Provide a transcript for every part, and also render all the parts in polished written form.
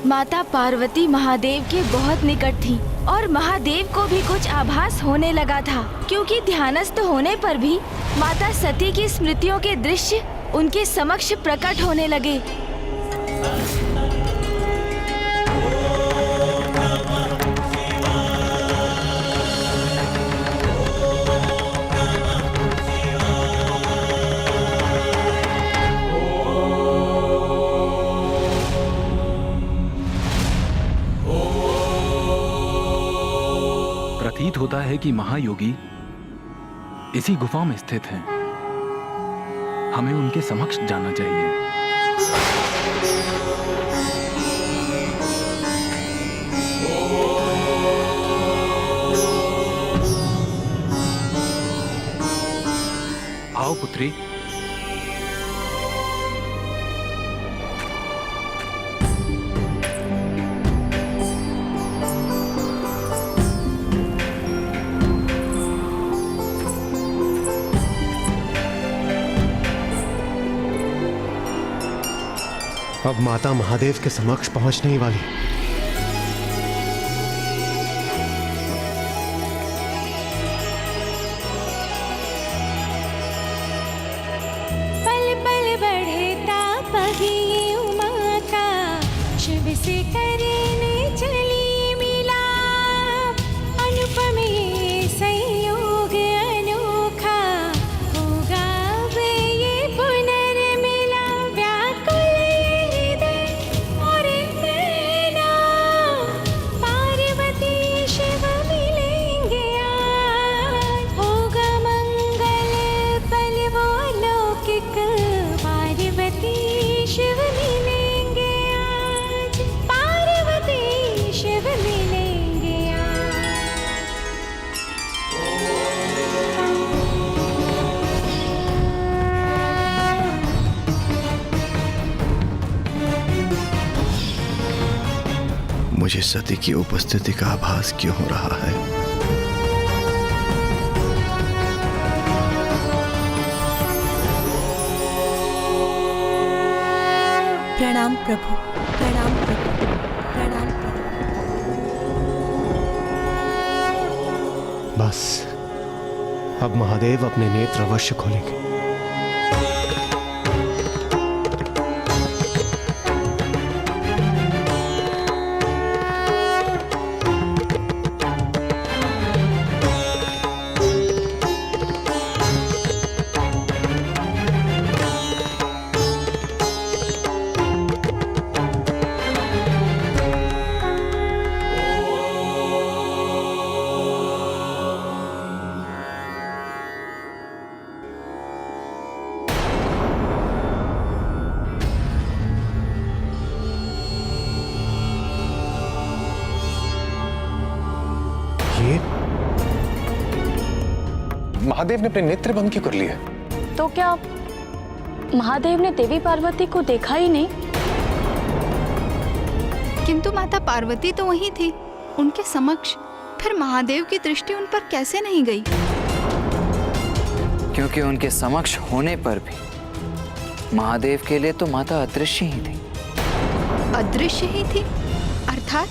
माता पार्वती महादेव के बहुत निकट थी और महादेव को भी कुछ आभास होने लगा था, क्योंकि ध्यानस्थ होने पर भी माता सती की स्मृतियों के दृश्य उनके समक्ष प्रकट होने लगे। प्रतीत होता है कि महायोगी इसी गुफा में स्थित हैं। हमें उनके समक्ष जाना चाहिए। आओ पुत्री। अब माता महादेव के समक्ष पहुंचने ही वाली। पल पल बढ़े ताप ही उमा का, शिव से करने चली मिला। अनुपम ये संयोग अनोखा, होगा अब ये पुनर्मिला। व्याकुल हृदय और नैना, पार्वती शिव मिलेंगे आज। होगा मंगल पल वो लौकिक, पार्वती शिव मिलेंगे आज। पार्वती शिव मिलेंगे आज। मुझे सती की उपस्थिति का आभास क्यों हो रहा है? प्रणाम प्रभु, प्रणाम प्रभु, प्रणाम प्रभु। बस अब महादेव अपने नेत्र अवश्य खोलेंगे। महादेव ने अपने नेत्र बंद क्यों कर लिए? तो क्या महादेव ने देवी पार्वती को देखा ही नहीं? किंतु माता पार्वती तो वहीं थी उनके समक्ष, फिर महादेव की दृष्टि उन पर कैसे नहीं गई? क्योंकि उनके समक्ष होने पर भी महादेव के लिए तो माता अदृश्य ही थी। अदृश्य ही थी अर्थात?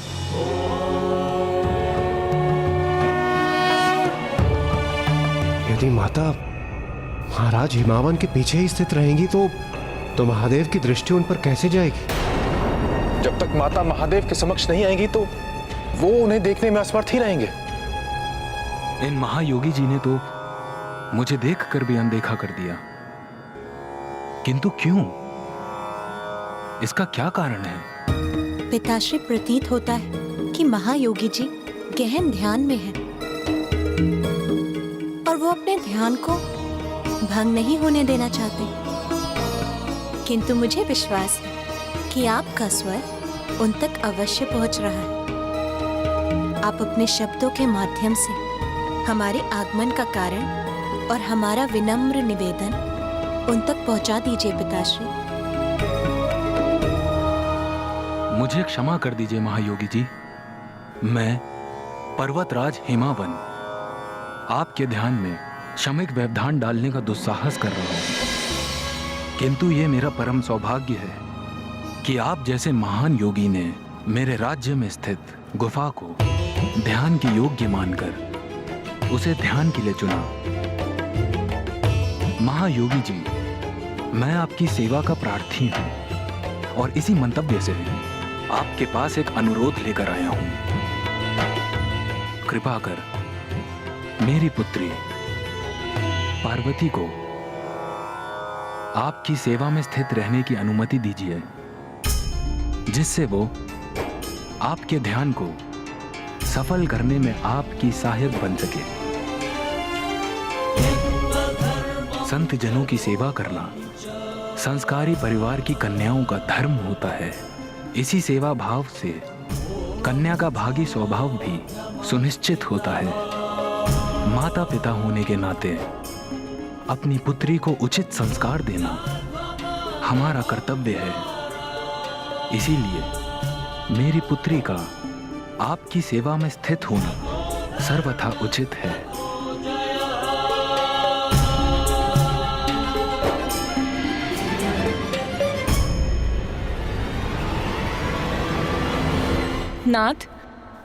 यदि माता महाराज हिमावन के पीछे ही स्थित रहेंगी तो महादेव की दृष्टि उन पर कैसे जाएगी? जब तक माता महादेव के समक्ष नहीं आएंगी तो वो उन्हें देखने में असमर्थ ही रहेंगे। इन महायोगी जी ने तो मुझे देखकर भी अनदेखा कर दिया, किंतु क्यों? इसका क्या कारण है? पिताश्री, प्रतीत होता है कि महायोगी जी गहन ध्यान में हैं और वो अपने ध्यान को भंग नहीं होने देना चाहते। किंतु मुझे विश्वास है कि आपका स्वर उन तक अवश्य पहुंच रहा है। आप अपने शब्दों के माध्यम से हमारे आगमन का कारण और हमारा विनम्र निवेदन उन तक पहुंचा दीजिए पिताश्री। मुझे क्षमा कर दीजिए महायोगी जी। मैं पर्वतराज हिमावन आपके ध्यान में शमिक व्यवधान डालने का दुस्साहस कर रहा हूं, किंतु ये मेरा परम सौभाग्य है कि आप जैसे महान योगी ने मेरे राज्य में स्थित गुफा को ध्यान की योग्य मानकर उसे ध्यान के लिए चुना। महायोगी जी, मैं आपकी सेवा का प्रार्थी हूं और इसी मंतव्य से आपके पास एक अनुरोध लेकर आया हूं। कृपा कर मेरी पुत्री पार्वती को आपकी सेवा में स्थित रहने की अनुमति दीजिए, जिससे वो आपके ध्यान को सफल करने में आपकी सहायक बन सके। संत जनों की सेवा करना संस्कारी परिवार की कन्याओं का धर्म होता है। इसी सेवा भाव से कन्या का भागी स्वभाव भी सुनिश्चित होता है। माता पिता होने के नाते अपनी पुत्री को उचित संस्कार देना हमारा कर्तव्य है। इसीलिए मेरी पुत्री का आपकी सेवा में स्थित होना सर्वथा उचित है। नाथ,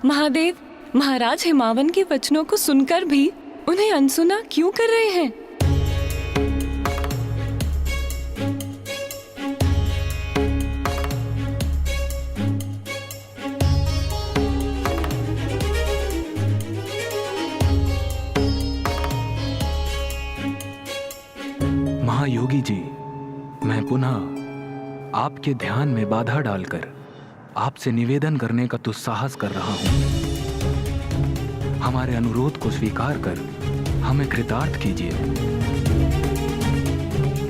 महादेव महाराज हिमावन के वचनों को सुनकर भी उन्हें अनसुना क्यों कर रहे हैं? महायोगी जी, मैं पुनः आपके ध्यान में बाधा डालकर आपसे निवेदन करने का दुस्साहस कर रहा हूं। हमारे अनुरोध को स्वीकार कर हमें कृतार्थ कीजिए।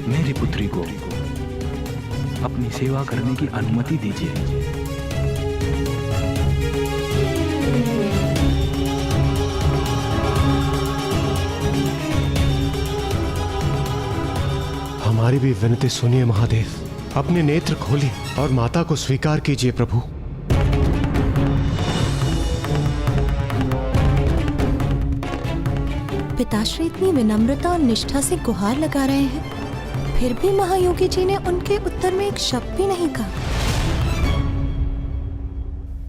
मेरी पुत्री को अपनी सेवा करने की अनुमति दीजिए। हमारी भी विनती सुनिए महादेव, अपने नेत्र खोलिए और माता को स्वीकार कीजिए प्रभु। पिताश्री इतनी विनम्रता और निष्ठा से गुहार लगा रहे हैं, फिर भी महायोगी जी ने उनके उत्तर में एक शब्द भी नहीं कहा।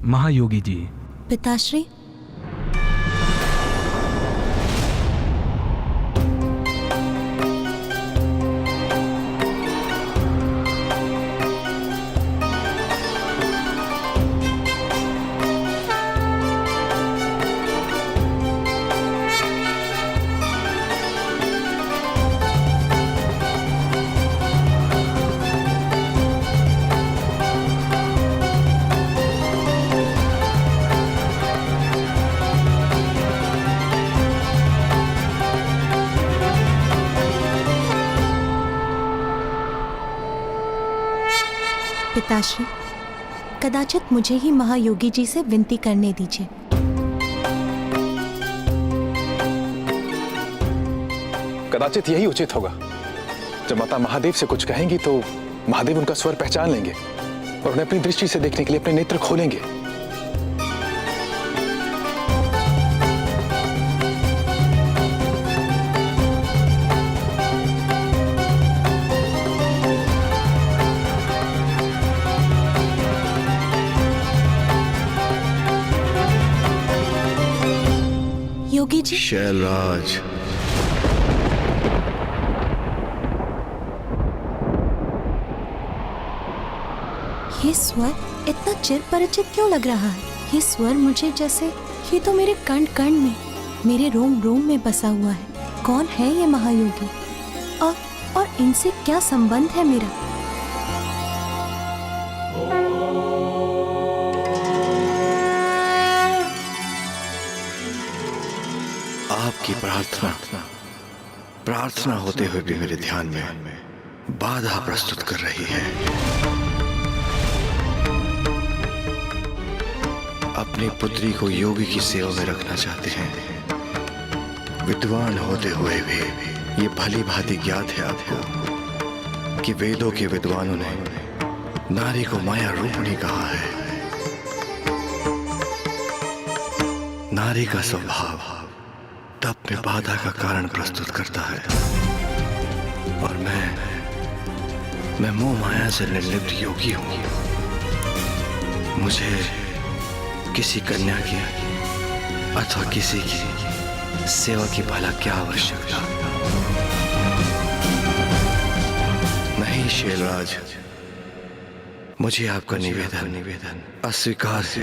महायोगी जी, पिताश्री, पिताश्री, कदाचित मुझे ही महायोगी जी से विनती करने दीजिए। कदाचित यही उचित होगा। जब माता महादेव से कुछ कहेंगी तो महादेव उनका स्वर पहचान लेंगे और उन्हें अपनी दृष्टि से देखने के लिए अपने नेत्र खोलेंगे। योगी जी, शैलराज, ये स्वर इतना चिर परिचित क्यों लग रहा है? ये स्वर मुझे जैसे ये तो मेरे कण कण में, मेरे रोम रोम में बसा हुआ है। कौन है ये महायोगी और इनसे क्या संबंध है मेरा? आपकी प्रार्थना होते हुए भी मेरे ध्यान में बाधा प्रस्तुत कर रही है। अपनी पुत्री को योगी की सेवा में रखना चाहते हैं। विद्वान होते हुए भी ये भली भांति ज्ञात है आपको कि वेदों के विद्वानों ने नारी को माया रूपणी कहा है। नारी का स्वभाव तप में बाधा का कारण प्रस्तुत करता है और मैं मोह माया से निर्लिप्त योगी हूं। मुझे किसी कन्या की अथवा किसी की सेवा की भला क्या आवश्यकता। नहीं शैलराज, मुझे आपका निवेदन अस्वीकार से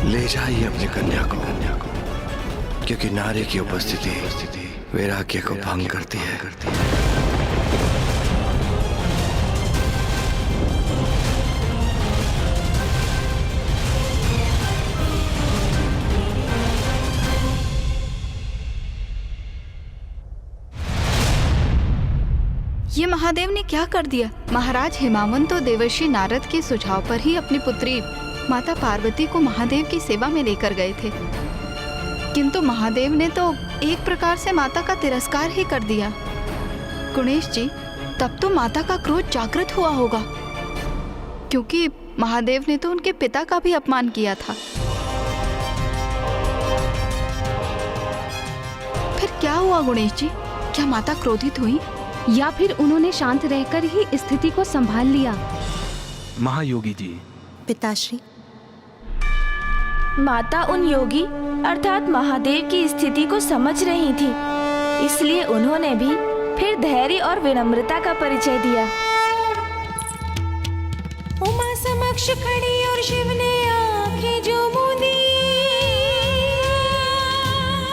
ले जाइए अपनी कन्या को, क्योंकि नारी की उपस्थिति वैराग्य को भंग करती है। ये महादेव ने क्या कर दिया? महाराज हिमावन तो देवर्षि नारद के सुझाव पर ही अपनी पुत्री माता पार्वती को महादेव की सेवा में लेकर गए थे, किंतु महादेव ने तो एक प्रकार से माता का तिरस्कार ही कर दिया। गुणेश जी, तब तो माता का क्रोध जागृत हुआ होगा, क्योंकि महादेव ने तो उनके पिता का भी अपमान किया था। फिर क्या हुआ गुणेश जी? क्या माता क्रोधित हुई या फिर उन्होंने शांत रहकर ही स्थिति को संभाल लिया? महायोगी जी, पिताश्री, माता उन योगी अर्थात महादेव की स्थिति को समझ रही थी, इसलिए उन्होंने भी फिर धैर्य और विनम्रता का परिचय दिया। उमा समक्ष खड़ी और शिव ने आंखें जो मूंदी,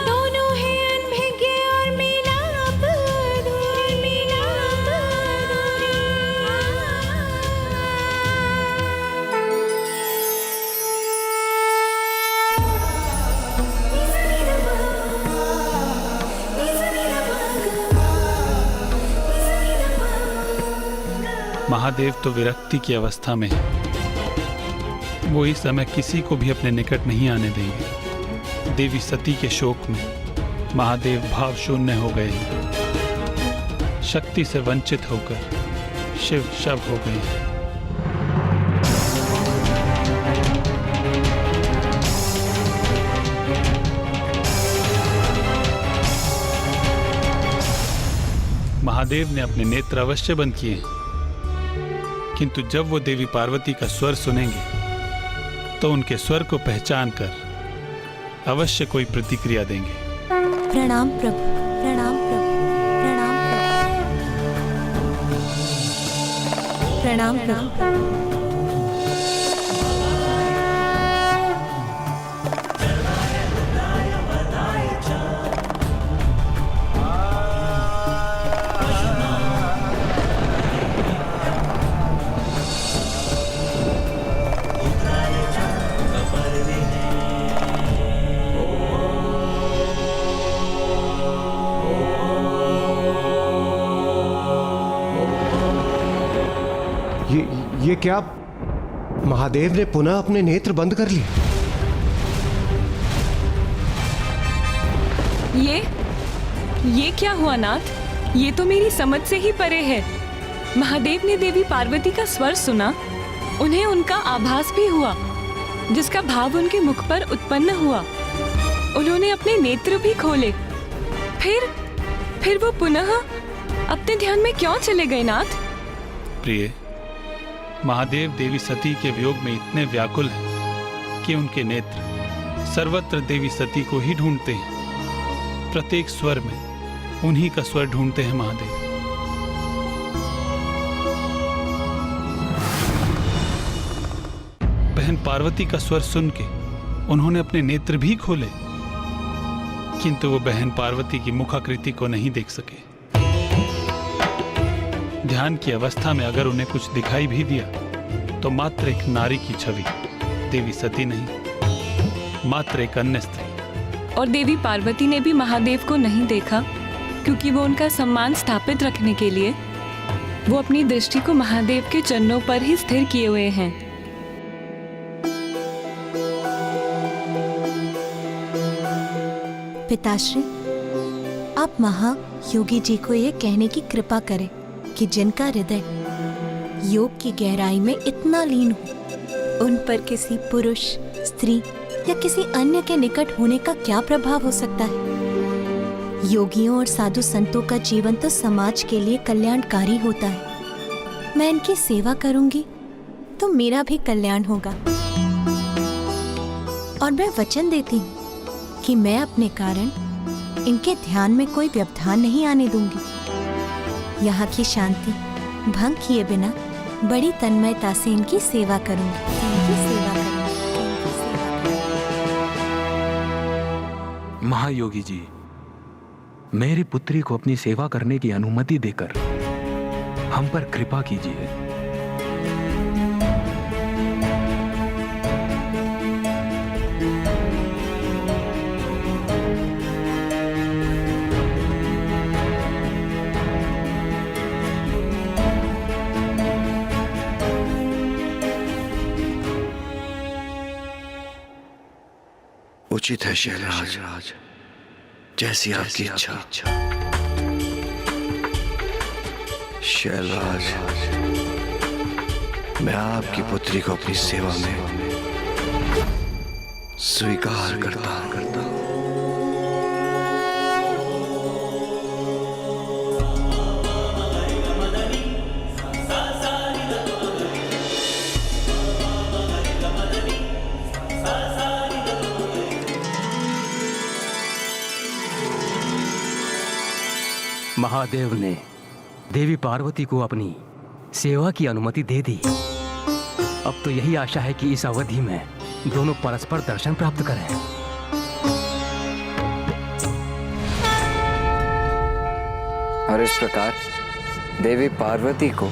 दोनों है अनभिज्ञ और मिलाप अधूरी। महादेव तो विरक्ति की अवस्था में है। वो इस समय किसी को भी अपने निकट नहीं आने देंगे। देवी सती के शोक में महादेव भाव शून्य हो गए हैं। शक्ति से वंचित होकर शिव शव हो गए हैं। महादेव ने अपने नेत्र अवश्य बंद किए हैं, किंतु जब वो देवी पार्वती का स्वर सुनेंगे तो उनके स्वर को पहचान कर अवश्य कोई प्रतिक्रिया देंगे। प्रणाम प्रभु, प्रणाम प्रभु, प्रणाम प्रभु, प्रणाम प्रभु। ये क्या? महादेव ने पुनः अपने नेत्र बंद कर लिए? ये क्या हुआ नाथ? ये तो मेरी समझ से ही परे है। महादेव ने देवी पार्वती का स्वर सुना, उन्हें उनका आभास भी हुआ, जिसका भाव उनके मुख पर उत्पन्न हुआ। उन्होंने अपने नेत्र भी खोले, फिर वो पुनः अपने ध्यान में क्यों चले गए नाथ? प्रिय, महादेव देवी सती के वियोग में इतने व्याकुल हैं कि उनके नेत्र सर्वत्र देवी सती को ही ढूंढते हैं। प्रत्येक स्वर में उन्हीं का स्वर ढूंढते हैं महादेव। बहन पार्वती का स्वर सुन के उन्होंने अपने नेत्र भी खोले, किंतु वो बहन पार्वती की मुखाकृति को नहीं देख सके। ध्यान की अवस्था में अगर उन्हें कुछ दिखाई भी दिया तो मात्र एक नारी की छवि, देवी सती नहीं, मात्र एक अन्य स्त्री। और देवी पार्वती ने भी महादेव को नहीं देखा, क्योंकि वो उनका सम्मान स्थापित रखने के लिए वो अपनी दृष्टि को महादेव के चरणों पर ही स्थिर किए हुए हैं। पिताश्री, आप महायोगी जी को ये कहने की कृपा करें कि जिनका हृदय योग की गहराई में इतना लीन हो, उन पर किसी पुरुष, स्त्री या किसी अन्य के निकट होने का क्या प्रभाव हो सकता है? योगियों और साधु संतों का जीवन तो समाज के लिए कल्याणकारी होता है। मैं इनकी सेवा करूंगी तो मेरा भी कल्याण होगा। और मैं वचन देती हूँ कि मैं अपने कारण इनके ध्यान में कोई व्यवधान नहीं आने दूंगी। यहाँ की शांति भंग किए बिना बड़ी तन्मयता से इनकी सेवा करूंगी। महायोगी जी, मेरी पुत्री को अपनी सेवा करने की अनुमति देकर हम पर कृपा कीजिए। उचित है शैलराज, जैसी आपकी इच्छा। शैलराज, मैं आपकी पुत्री को अपनी सेवा में स्वीकार करता हूं। महादेव ने देवी पार्वती को अपनी सेवा की अनुमति दे दी। अब तो यही आशा है कि इस अवधि में दोनों परस्पर दर्शन प्राप्त करें। और इस प्रकार देवी पार्वती को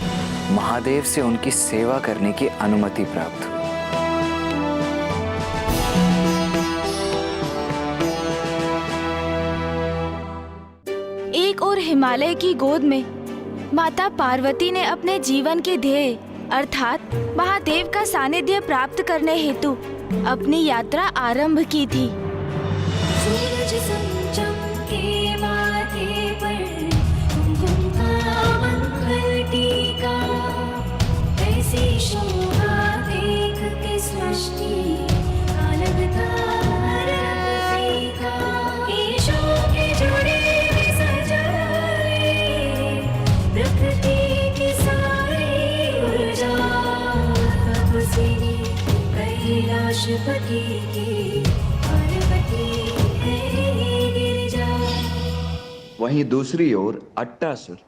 महादेव से उनकी सेवा करने की अनुमति प्राप्त हुई। एक और हिमालय की गोद में माता पार्वती ने अपने जीवन के ध्येय अर्थात महादेव का सानिध्य प्राप्त करने हेतु अपनी यात्रा आरंभ की थी। सूरज चमके माथे पर कुमकुम का मंगल टीका, ऐसी शोभा देख के सृष्टि का लगता रंग फीका। ईशों के जोड़े में सजा रे प्रकृति की सारी ऊर्जा, कब से कैलाशपति की पार्वती है गिरिजा। वहीं दूसरी ओर अट्टासुर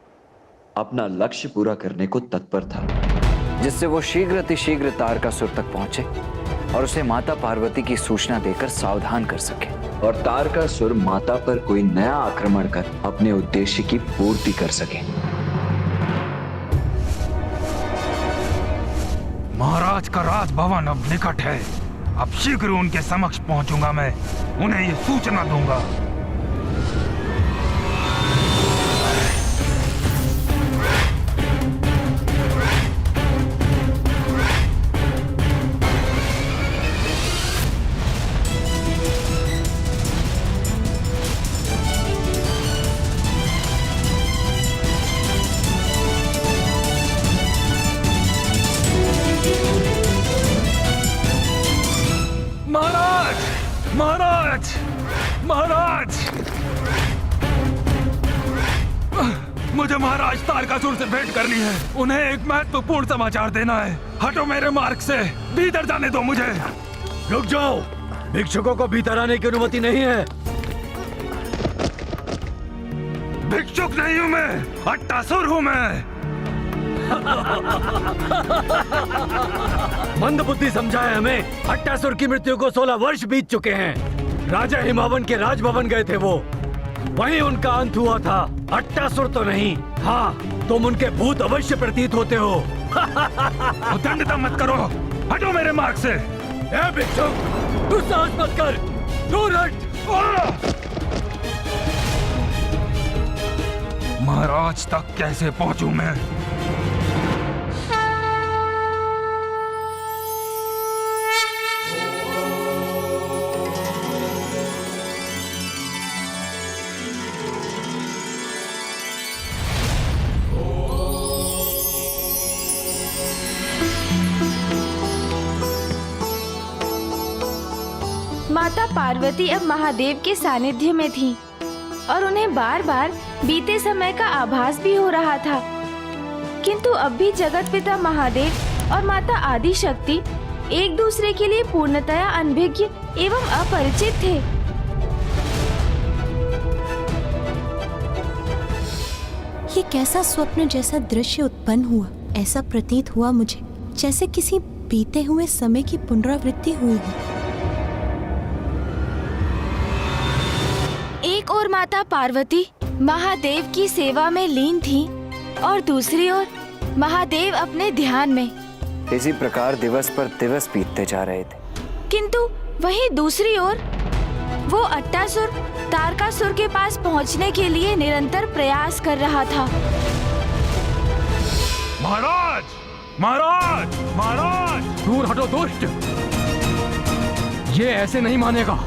अपना लक्ष्य पूरा करने को तत्पर था, जिससे वो शीघ्र तारकासुर तक पहुंचे और उसे माता पार्वती की सूचना देकर सावधान कर सके। और तारकासुर माता पर कोई नया आक्रमण कर अपने उद्देश्य की पूर्ति कर सके। महाराज का राजभवन अब निकट है। अब शीघ्र उनके समक्ष पहुंचूंगा मैं, उन्हें ये सूचना दूंगा। महाराज, महाराज, मुझे महाराज तारकासुर से भेंट करनी है। उन्हें एक महत्वपूर्ण समाचार देना है। हटो मेरे मार्ग से, भीतर जाने दो मुझे। रुक जाओ, भिक्षुकों को भीतर आने की अनुमति नहीं है। भिक्षुक नहीं हूँ मैं, अट्टासुर हूँ मैं। मंदबुद्धि समझाए हमें। अट्टासुर की मृत्यु को 16 वर्ष बीत चुके हैं। राजा हिमावन के राजभवन गए थे वो, वहीं उनका अंत हुआ था। अट्टासुर तो नहीं। हाँ, तुम उनके भूत अवश्य प्रतीत होते हो। उद्दंडता मत करो, हटो मेरे मार्ग से। ए भिक्षुक, तू साहस मत कर, दूर हट। महाराज तक कैसे पहुंचूं मैं? माता पार्वती अब महादेव के सानिध्य में थी और उन्हें बार बार बीते समय का आभास भी हो रहा था। किंतु अब भी जगत पिता महादेव और माता आदि शक्ति एक दूसरे के लिए पूर्णतया अनभिज्ञ एवं अपरिचित थे। ये कैसा स्वप्न जैसा दृश्य उत्पन्न हुआ। ऐसा प्रतीत हुआ मुझे जैसे किसी बीते हुए समय की पुनरावृत्ति हुई है। एक ओर माता पार्वती महादेव की सेवा में लीन थी और दूसरी ओर महादेव अपने ध्यान में। इसी प्रकार दिवस पर दिवस बीतते जा रहे थे। किंतु वहीं दूसरी ओर वो अट्टासुर तारकासुर के पास पहुंचने के लिए निरंतर प्रयास कर रहा था। महाराज, महाराज, महाराज! दूर हटो दुष्ट! ये ऐसे नहीं मानेगा।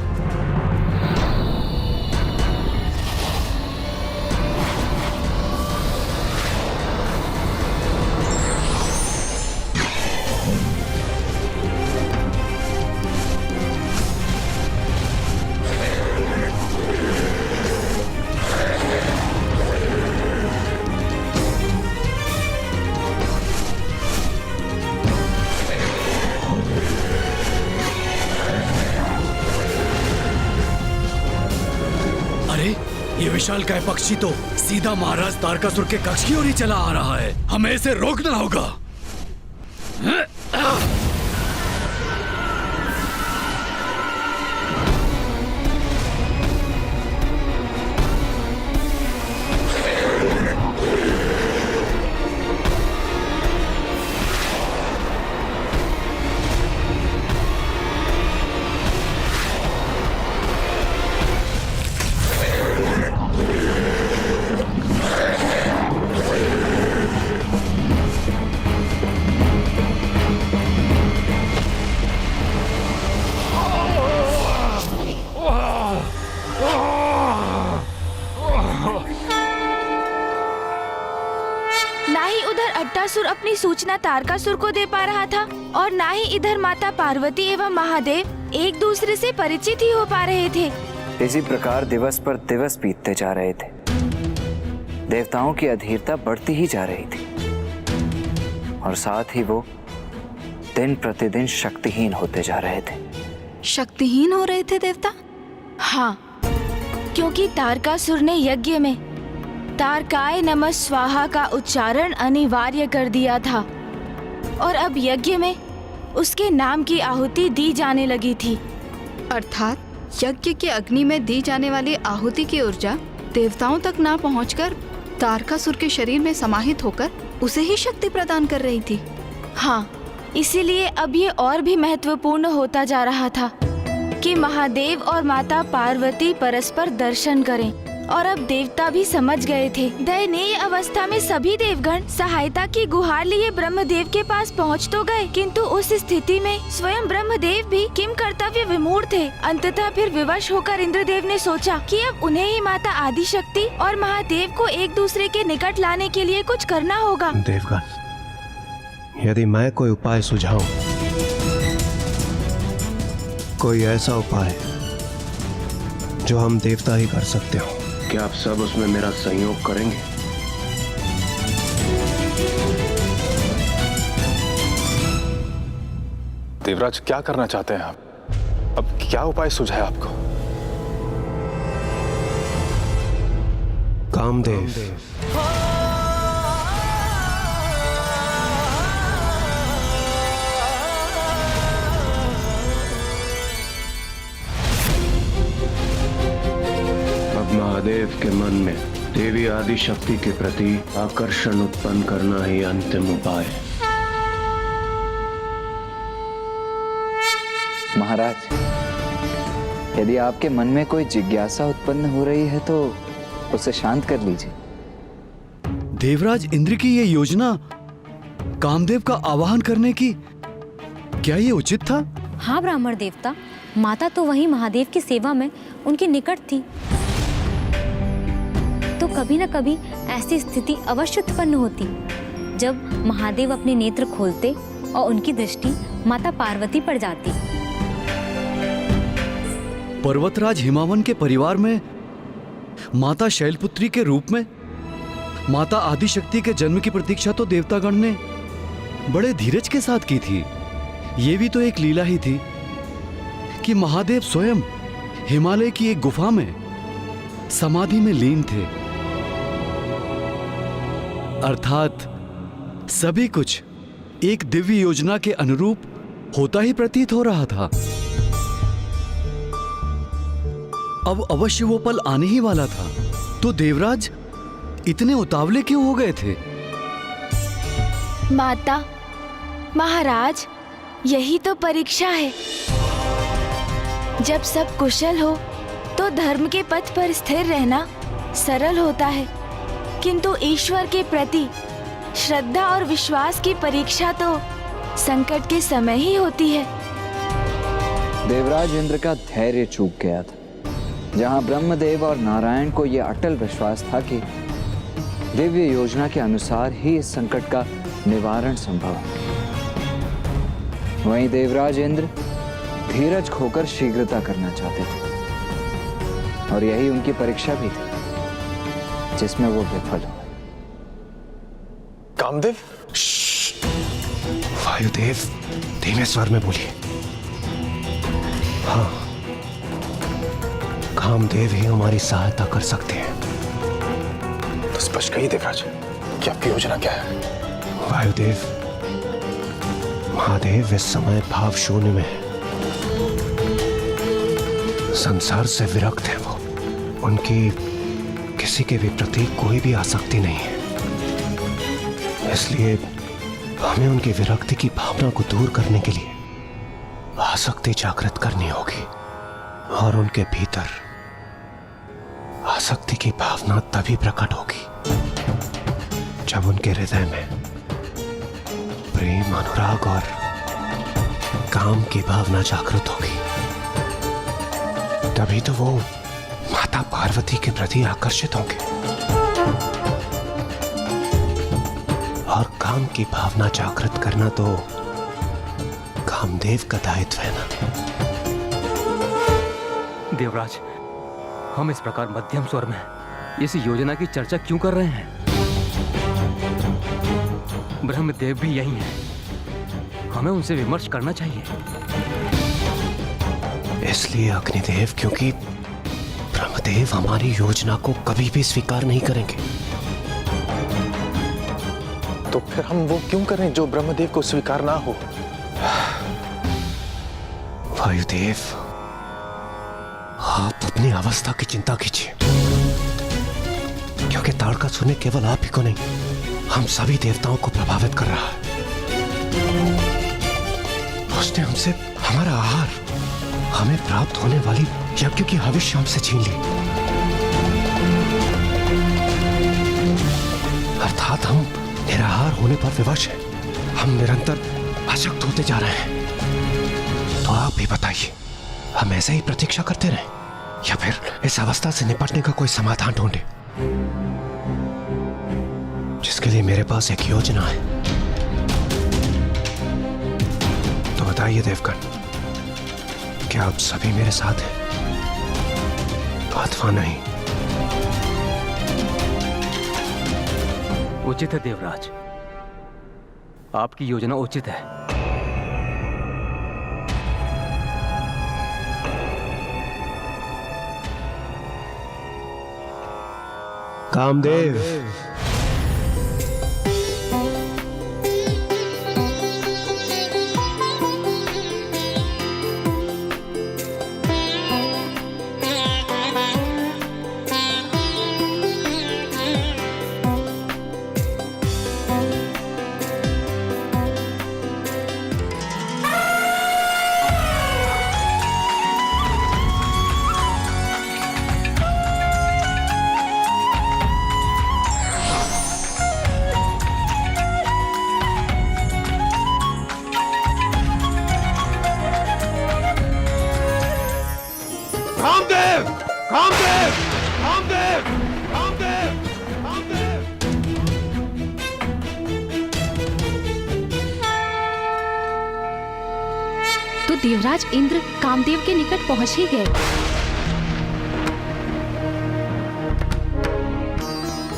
ये विशालकाय पक्षी तो सीधा महाराज तारकासुर के कक्ष की ओर ही चला आ रहा है। हमें इसे रोकना होगा। अट्टासुर अपनी सूचना तारकासुर को दे पा रहा था और ना ही इधर माता पार्वती एवं महादेव एक दूसरे से परिचित ही हो पा रहे थे। इसी प्रकार दिवस पर दिवस बीतते जा रहे थे। देवताओं की अधीरता बढ़ती ही जा रही थी और साथ ही वो दिन प्रतिदिन शक्तिहीन होते जा रहे थे। शक्तिहीन हो रहे थे देवता? हाँ, क्योंकि तारकासुर ने यज्ञ में तारकाय नमः स्वाहा का उच्चारण अनिवार्य कर दिया था और अब यज्ञ में उसके नाम की आहुति दी जाने लगी थी। अर्थात यज्ञ के अग्नि में दी जाने वाली आहुति की ऊर्जा देवताओं तक ना पहुंचकर तारकासुर के शरीर में समाहित होकर उसे ही शक्ति प्रदान कर रही थी। हाँ, इसीलिए अब ये और भी महत्वपूर्ण होता जा रहा था कि महादेव और माता पार्वती परस्पर दर्शन करें। और अब देवता भी समझ गए थे। दयनीय अवस्था में सभी देवगण सहायता की गुहार लिए ब्रह्मदेव के पास पहुंच तो गए, किंतु उस स्थिति में स्वयं ब्रह्मदेव भी किम कर्तव्य विमूढ़ थे। अंततः फिर विवश होकर इंद्रदेव ने सोचा कि अब उन्हें ही माता आदि शक्ति और महादेव को एक दूसरे के निकट लाने के लिए कुछ करना होगा। देवगण, यदि मैं कोई उपाय सुझाऊं, कोई ऐसा उपाय जो हम देवता ही कर सकते हो, क्या आप सब उसमें मेरा सहयोग करेंगे? देवराज, क्या करना चाहते हैं आप? अब क्या उपाय सुझाया आपको? कामदेव, महादेव के मन में देवी आदि शक्ति के प्रति आकर्षण उत्पन्न करना ही अंतिम उपाय। महाराज, यदि आपके मन में कोई जिज्ञासा उत्पन्न हो रही है तो उसे शांत कर लीजिए। देवराज इंद्र की ये योजना कामदेव का आवाहन करने की, क्या ये उचित था? हाँ ब्राह्मण देवता, माता तो वही महादेव की सेवा में उनके निकट थी, तो कभी न कभी ऐसी स्थिति अवश्य उत्पन्न होती जब महादेव अपने नेत्र खोलते और उनकी दृष्टि माता पार्वती पर जाती। पर्वतराज हिमावन के परिवार में माता शैलपुत्री के रूप में माता आदिशक्ति के जन्म की प्रतीक्षा तो देवतागण ने बड़े धीरज के साथ की थी। ये भी तो एक लीला ही थी कि महादेव स्वयं हिमालय की एक गुफा में समाधि में लीन थे। अर्थात सभी कुछ एक दिव्य योजना के अनुरूप होता ही प्रतीत हो रहा था। अब अवश्य वो पल आने ही वाला था, तो देवराज इतने उतावले क्यों हो गए थे? माता, महाराज, यही तो परीक्षा है। जब सब कुशल हो तो धर्म के पथ पर स्थिर रहना सरल होता है, किंतु ईश्वर के प्रति श्रद्धा और विश्वास की परीक्षा तो संकट के समय ही होती है। देवराज इंद्र का धैर्य चूक गया था। जहां ब्रह्मदेव और नारायण को यह अटल विश्वास था कि दिव्य योजना के अनुसार ही इस संकट का निवारण संभव है, वहीं देवराज इंद्र धीरज खोकर शीघ्रता करना चाहते थे, और यही उनकी परीक्षा भी थी जिसमें वो विफल हुए। कामदेव, वायुदेव, धीमे स्वर में बोलिए। हाँ, कामदेव ही हमारी सहायता कर सकते हैं। तो स्पष्ट कहिए देवराज, कि आपकी योजना क्या है? वायुदेव, महादेव इस समय भाव शून्य में है। संसार से विरक्त है वो। उनकी किसी के भी प्रति कोई भी आसक्ति नहीं है। इसलिए हमें उनकी विरक्ति की भावना को दूर करने के लिए आसक्ति जागृत करनी होगी, और उनके भीतर आसक्ति की भावना तभी प्रकट होगी जब उनके हृदय में प्रेम, अनुराग और काम की भावना जागृत होगी। तभी तो वो माता पार्वती के प्रति आकर्षित होंगे। और काम की भावना जागृत करना तो कामदेव का दायित्व है ना। देवराज, हम इस प्रकार मध्यम स्वर में इस योजना की चर्चा क्यों कर रहे हैं? ब्रह्मदेव भी यही हैं। हमें उनसे विमर्श करना चाहिए। इसलिए अग्निदेव, क्योंकि ब्रह्मदेव हमारी योजना को कभी भी स्वीकार नहीं करेंगे। तो फिर हम वो क्यों करें जो ब्रह्मदेव को स्वीकार ना हो? वायुदेव, आप अपनी अवस्था की चिंता कीजिए, क्योंकि ताड़का सुने केवल आप ही को नहीं, हम सभी देवताओं को प्रभावित कर रहा है। उसने हमसे हमारा आहार, हमें प्राप्त होने वाली यज्ञ की हविष्य हमसे छीन ली। अर्थात हम निराहार होने पर विवश हैं। हम निरंतर अशक्त होते जा रहे हैं। तो आप भी बताइए, हम ऐसे ही प्रतीक्षा करते रहें या फिर इस अवस्था से निपटने का कोई समाधान ढूंढे, जिसके लिए मेरे पास एक योजना है। तो बताइए देवगण, क्या आप सभी मेरे साथ हैं अथवा नहीं? उचित है देवराज, आपकी योजना उचित है। कामदेव, कामदेव, कामदेव, कामदेव, कामदेव, कामदेव। तो देवराज इंद्र कामदेव के निकट पहुंच ही गए।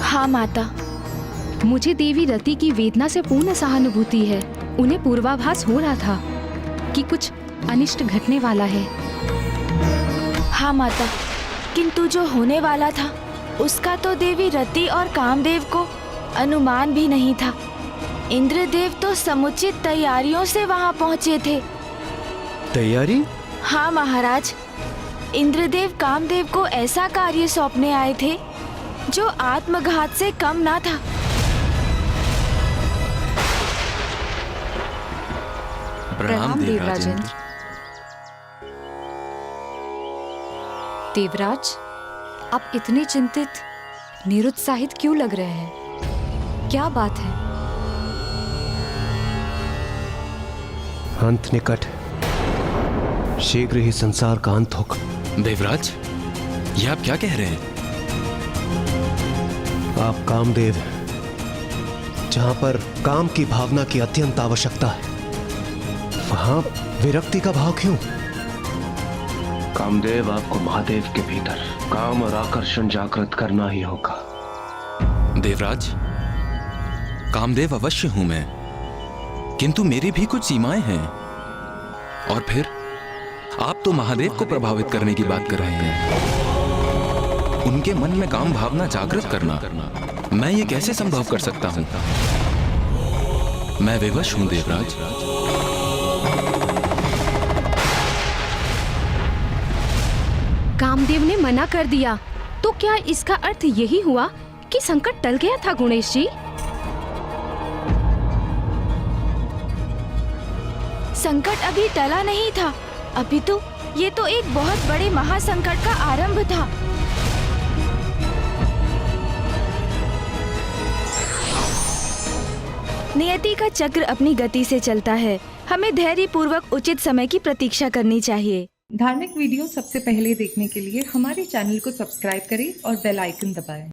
हाँ माता, मुझे देवी रति की वेदना से पूर्ण सहानुभूति है। उन्हें पूर्वाभास हो रहा था कि कुछ अनिष्ट घटने वाला है। हाँ माता, किंतु जो होने वाला था उसका तो देवी रति और कामदेव को अनुमान भी नहीं था। इंद्रदेव तो समुचित तैयारियों से वहां पहुंचे थे। तैयारी? हाँ महाराज, इंद्रदेव कामदेव को ऐसा कार्य सौंपने आए थे जो आत्मघात से कम ना था। प्रणाम देवराजेंद्र। देवराज, आप इतने चिंतित, निरुत्साहित क्यों लग रहे हैं? क्या बात है? अंत निकट है। शीघ्र ही संसार का अंत होगा। देवराज, ये आप क्या कह रहे हैं? आप कामदेव हैं। जहां पर काम की भावना की अत्यंत आवश्यकता है, वहां विरक्ति का भाव क्यों? कामदेव, आपको महादेव के भीतर काम और आकर्षण जागृत करना ही होगा। देवराज, कामदेव अवश्य हूं मैं, किंतु मेरी भी कुछ सीमाएं हैं। और फिर आप तो महादेव को प्रभावित करने की बात कर रहे हैं। उनके मन में काम भावना जागृत करना, मैं ये कैसे संभव कर सकता हूं? मैं विवश हूं देवराज। कामदेव ने मना कर दिया, तो क्या इसका अर्थ यही हुआ कि संकट टल गया था गुणेश जी? संकट अभी टला नहीं था, अपितु ये तो एक बहुत बड़े महासंकट का आरंभ था। नियति का चक्र अपनी गति से चलता है। हमें धैर्य पूर्वक उचित समय की प्रतीक्षा करनी चाहिए। धार्मिक वीडियो सबसे पहले देखने के लिए हमारे चैनल को सब्सक्राइब करें और बेल आइकन दबाएं।